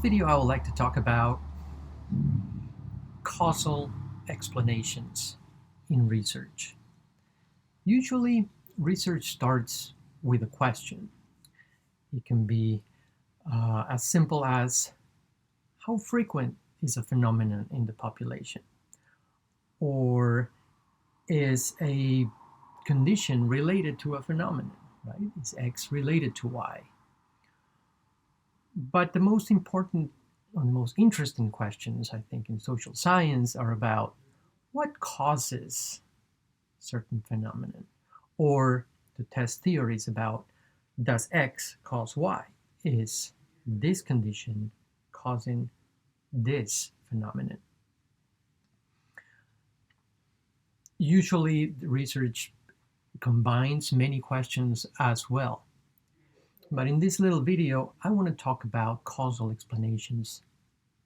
video, I would like to talk about causal explanations in research. Usually, research starts with a question. It can be as simple as how frequent is a phenomenon in the population? Or is a condition related to a phenomenon, right? Is X related to Y? But the most important or the most interesting questions, I think, in social science are about what causes certain phenomenon, or to test theories about does X cause Y? Is this condition causing this phenomenon? Usually, the research combines many questions as well. But in this little video, I want to talk about causal explanations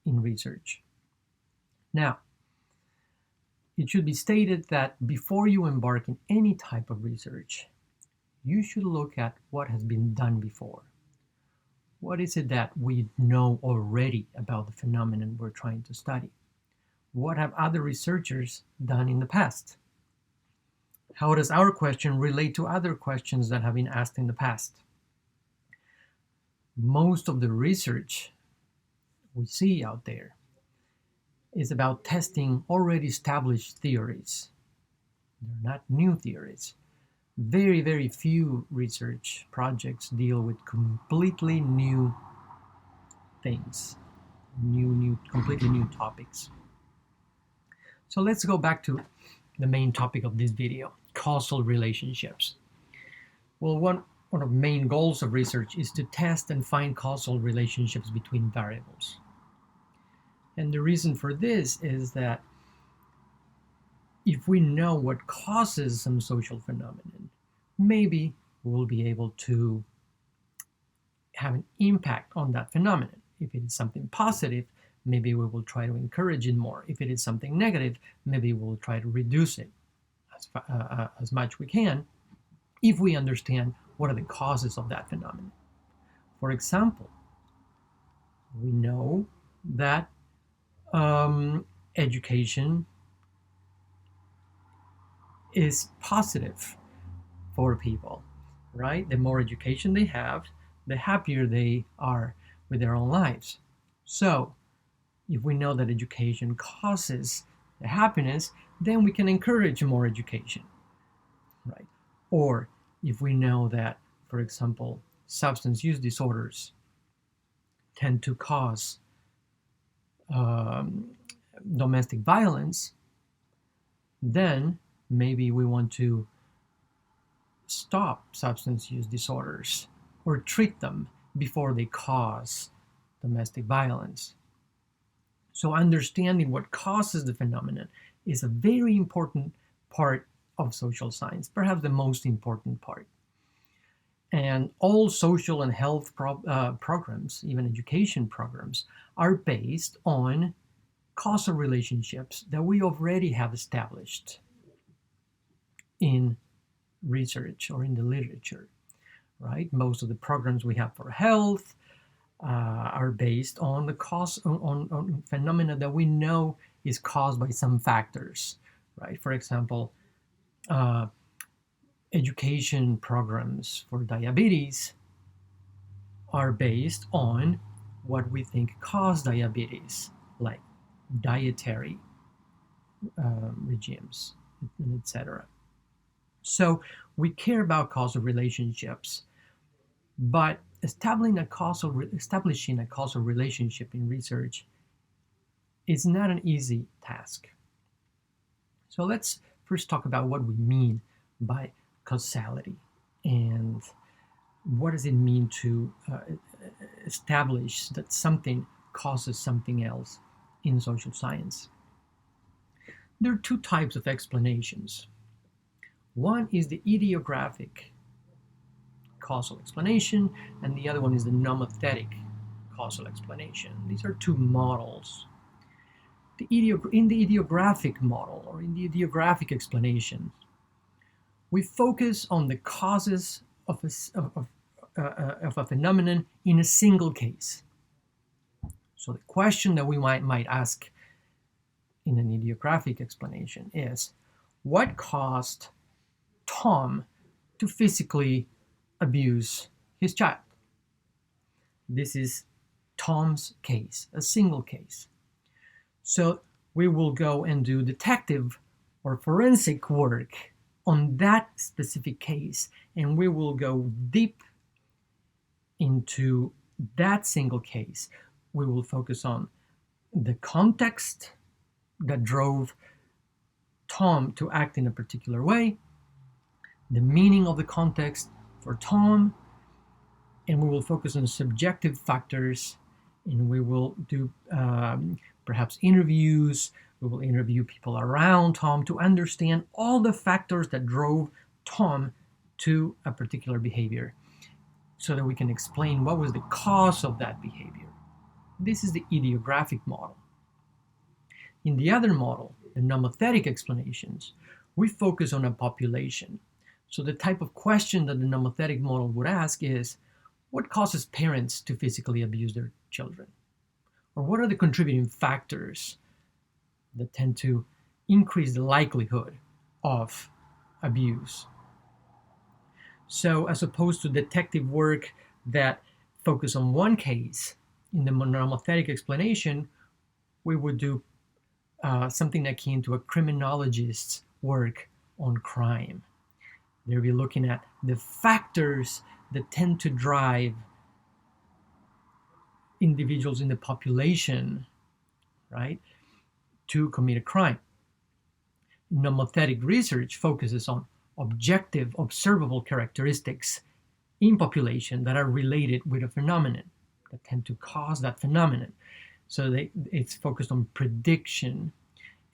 in research. Now, it should be stated that before you embark in any type of research, you should look at what has been done before. What is it that we know already about the phenomenon we're trying to study? What have other researchers done in the past? How does our question relate to other questions that have been asked in the past? Most of the research we see out there is about testing already established theories. They're not new theories. Very, very few research projects deal with completely new things, completely new topics. So let's go back to the main topic of this video, causal relationships. Well, one of the main goals of research is to test and find causal relationships between variables. And the reason for this is that if we know what causes some social phenomenon, maybe we'll be able to have an impact on that phenomenon. If it is something positive, maybe we will try to encourage it more. If it is something negative, maybe we'll try to reduce it as much we can if we understand what are the causes of that phenomenon. For example, we know that education is positive for people, right? The more education they have, the happier they are with their own lives. So, if we know that education causes the happiness, then we can encourage more education, right? Or if we know that, for example, substance use disorders tend to cause domestic violence, then maybe we want to stop substance use disorders or treat them before they cause domestic violence. So understanding what causes the phenomenon is a very important part of social science, perhaps the most important part. And all social and health programs, even education programs, are based on causal relationships that we already have established in research or in the literature, right? Most of the programs we have for health are based on the on phenomena that we know is caused by some factors, right? For example, education programs for diabetes are based on what we think cause diabetes, like dietary regimes, etc. So we care about causal relationships, but establishing a causal relationship in research is not an easy task. So let's first talk about what we mean by causality and what does it mean to establish that something causes something else in social science. There are two types of explanations. One is the idiographic causal explanation, and the other one is the nomothetic causal explanation. These are two models. In the idiographic model, or in the idiographic explanation, we focus on the causes of a phenomenon in a single case. So the question that we might ask in an idiographic explanation is, what caused Tom to physically abuse his child? This is Tom's case, a single case. So we will go and do detective or forensic work on that specific case, and we will go deep into that single case. We will focus on the context that drove Tom to act in a particular way, the meaning of the context for Tom, and we will focus on subjective factors, and we will do perhaps interviews. We will interview people around Tom to understand all the factors that drove Tom to a particular behavior so that we can explain what was the cause of that behavior. This is the idiographic model. In the other model, the nomothetic explanations, we focus on a population. So the type of question that the nomothetic model would ask is, what causes parents to physically abuse their children? Or what are the contributing factors that tend to increase the likelihood of abuse? So as opposed to detective work that focus on one case, in the nomothetic explanation, we would do something akin to a criminologist's work on crime. They'll be looking at the factors that tend to drive individuals in the population, right, to commit a crime. Nomothetic research focuses on objective, observable characteristics in population that are related with a phenomenon, that tend to cause that phenomenon. So it's focused on prediction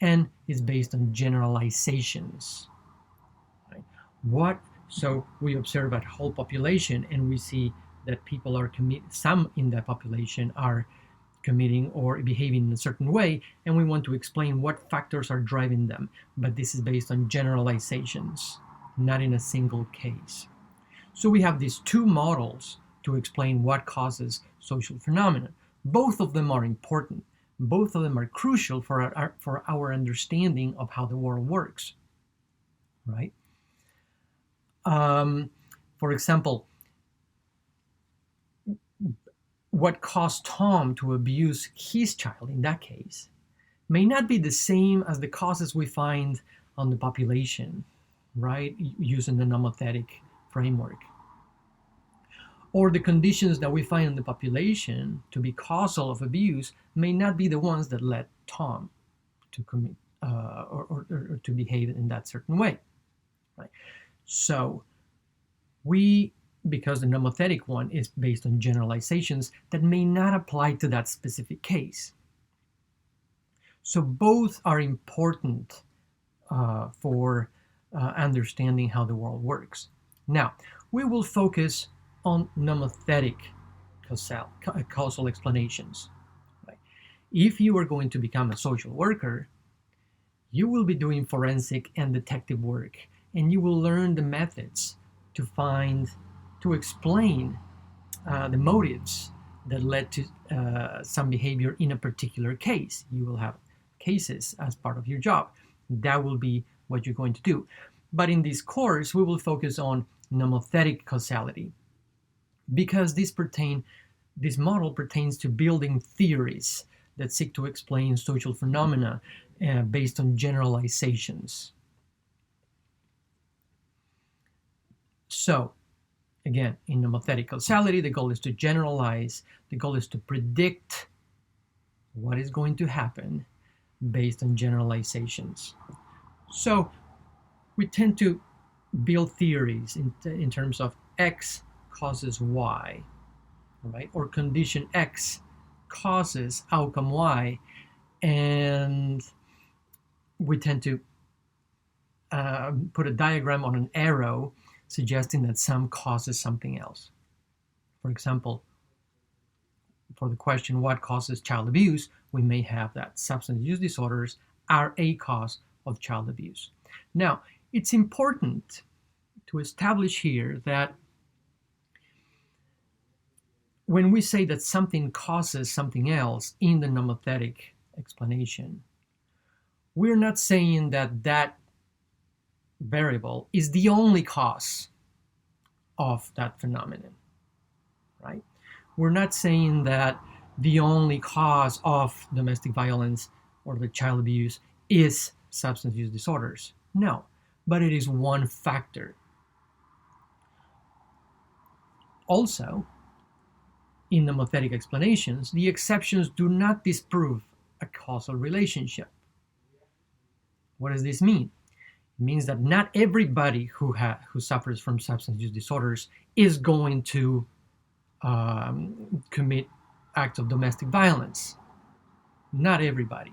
and is based on generalizations. Right? So we observe a whole population and we see that people are some in that population are committing or behaving in a certain way, and we want to explain what factors are driving them. But this is based on generalizations, not in a single case. So we have these two models to explain what causes social phenomena. Both of them are important. Both of them are crucial for our understanding of how the world works, right? For example, what caused Tom to abuse his child in that case may not be the same as the causes we find on the population, right? Using the nomothetic framework. Or the conditions that we find in the population to be causal of abuse may not be the ones that led Tom to commit or to behave in that certain way, right? So because the nomothetic one is based on generalizations that may not apply to that specific case. So both are important for understanding how the world works. Now, we will focus on nomothetic causal explanations. Right? If you are going to become a social worker, you will be doing forensic and detective work, and you will learn the methods to explain the motives that led to some behavior in a particular case. You will have cases as part of your job. That will be what you're going to do. But in this course, we will focus on nomothetic causality, because this model pertains to building theories that seek to explain social phenomena based on generalizations. So, again, in nomothetic causality, the goal is to generalize, the goal is to predict what is going to happen based on generalizations. So, we tend to build theories in terms of X causes Y, right? Or condition X causes outcome Y, and we tend to put a diagram on an arrow suggesting that some causes something else. For example, for the question, what causes child abuse, we may have that substance use disorders are a cause of child abuse. Now, it's important to establish here that when we say that something causes something else in the nomothetic explanation, we're not saying that that variable is the only cause of that phenomenon, right? We're not saying that the only cause of domestic violence or the child abuse is substance use disorders. No, but it is one factor. Also, in nomothetic explanations, the exceptions do not disprove a causal relationship. What does this mean? It means that not everybody who suffers from substance use disorders is going to commit acts of domestic violence. Not everybody.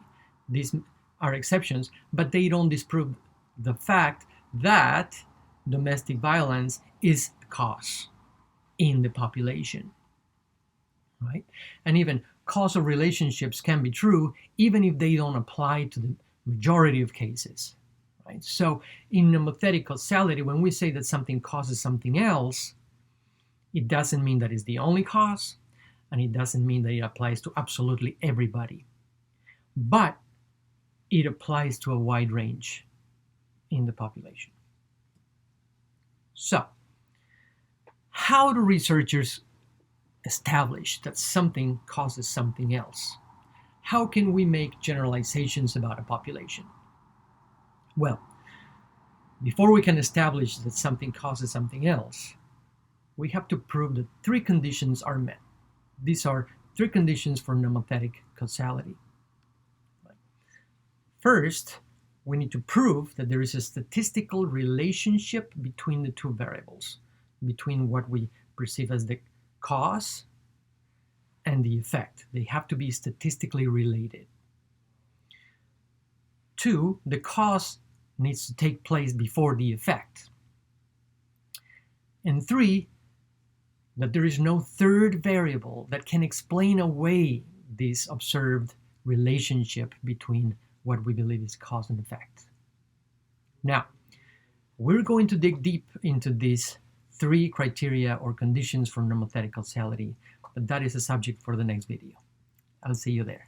These are exceptions, but they don't disprove the fact that domestic violence is a cause in the population, right? And even causal relationships can be true even if they don't apply to the majority of cases, right? So in nomothetic causality, when we say that something causes something else, it doesn't mean that it's the only cause, and it doesn't mean that it applies to absolutely everybody. But it applies to a wide range in the population. So, how do researchers establish that something causes something else? How can we make generalizations about a population? Well, before we can establish that something causes something else, we have to prove that three conditions are met. These are three conditions for nomothetic causality. First, we need to prove that there is a statistical relationship between the two variables, between what we perceive as the cause and the effect. They have to be statistically related. Two, the cause needs to take place before the effect. And three, that there is no third variable that can explain away this observed relationship between what we believe is cause and effect. Now, we're going to dig deep into these three criteria or conditions for nomothetic causality, but that is a subject for the next video. I'll see you there.